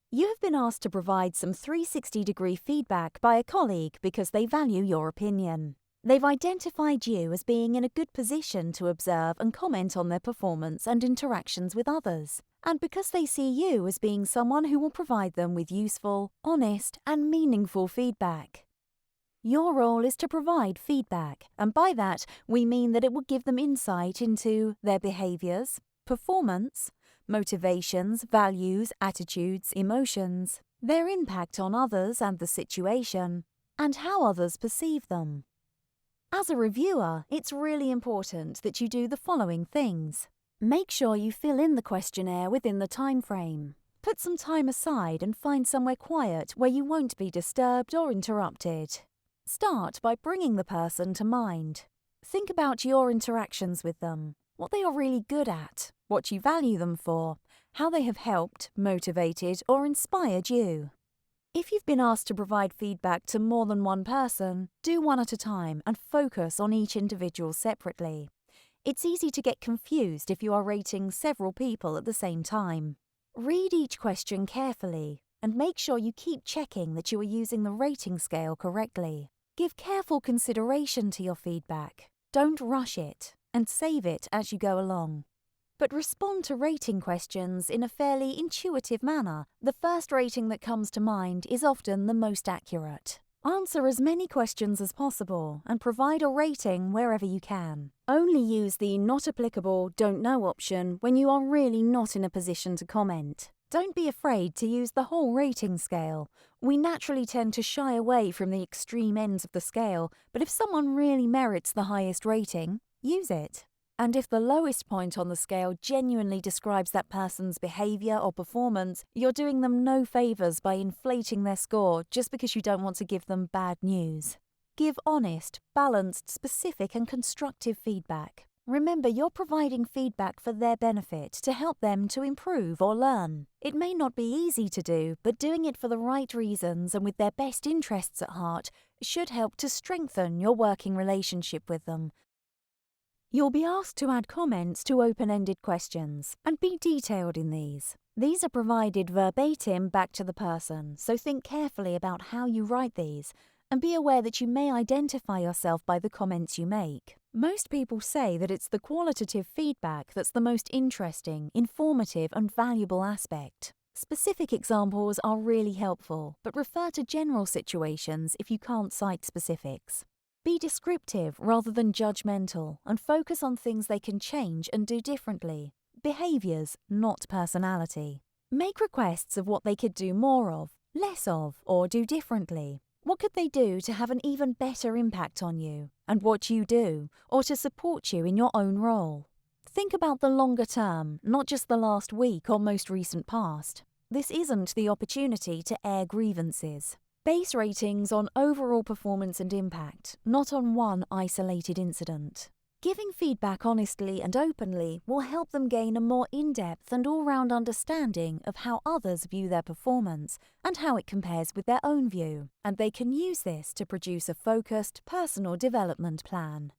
You have been asked to provide some 360-degree feedback by a colleague because they value your opinion. They've identified you as being in a good position to observe and comment on their performance and interactions with others, and because they see you as being someone who will provide them with useful, honest, and meaningful feedback. Your role is to provide feedback, and by that, we mean that it will give them insight into their behaviors, performance, motivations, values, attitudes, emotions, their impact on others and the situation, and how others perceive them. As a reviewer, it's really important that you do the following things. Make sure you fill in the questionnaire within the time frame. Put some time aside and find somewhere quiet where you won't be disturbed or interrupted. Start by bringing the person to mind. Think about your interactions with them, what they are really good at, what you value them for, how they have helped, motivated, or inspired you. If you've been asked to provide feedback to more than one person, do one at a time and focus on each individual separately. It's easy to get confused if you are rating several people at the same time. Read each question carefully and make sure you keep checking that you are using the rating scale correctly. Give careful consideration to your feedback. Don't rush it and save it as you go along. But respond to rating questions in a fairly intuitive manner. The first rating that comes to mind is often the most accurate. Answer as many questions as possible and provide a rating wherever you can. Only use the not applicable, don't know option when you are really not in a position to comment. Don't be afraid to use the whole rating scale. We naturally tend to shy away from the extreme ends of the scale, but if someone really merits the highest rating, use it. And if the lowest point on the scale genuinely describes that person's behavior or performance, you're doing them no favors by inflating their score just because you don't want to give them bad news. Give honest, balanced, specific, and constructive feedback. Remember, you're providing feedback for their benefit to help them to improve or learn. It may not be easy to do, but doing it for the right reasons and with their best interests at heart should help to strengthen your working relationship with them. You'll be asked to add comments to open-ended questions and be detailed in these. These are provided verbatim back to the person, so think carefully about how you write these and be aware that you may identify yourself by the comments you make. Most people say that it's the qualitative feedback that's the most interesting, informative, and valuable aspect. Specific examples are really helpful, but refer to general situations if you can't cite specifics. Be descriptive rather than judgmental and focus on things they can change and do differently. Behaviors, not personality. Make requests of what they could do more of, less of, or do differently. What could they do to have an even better impact on you and what you do, or to support you in your own role? Think about the longer term, not just the last week or most recent past. This isn't the opportunity to air grievances. Base ratings on overall performance and impact, not on one isolated incident. Giving feedback honestly and openly will help them gain a more in-depth and all-round understanding of how others view their performance and how it compares with their own view, and they can use this to produce a focused, personal development plan.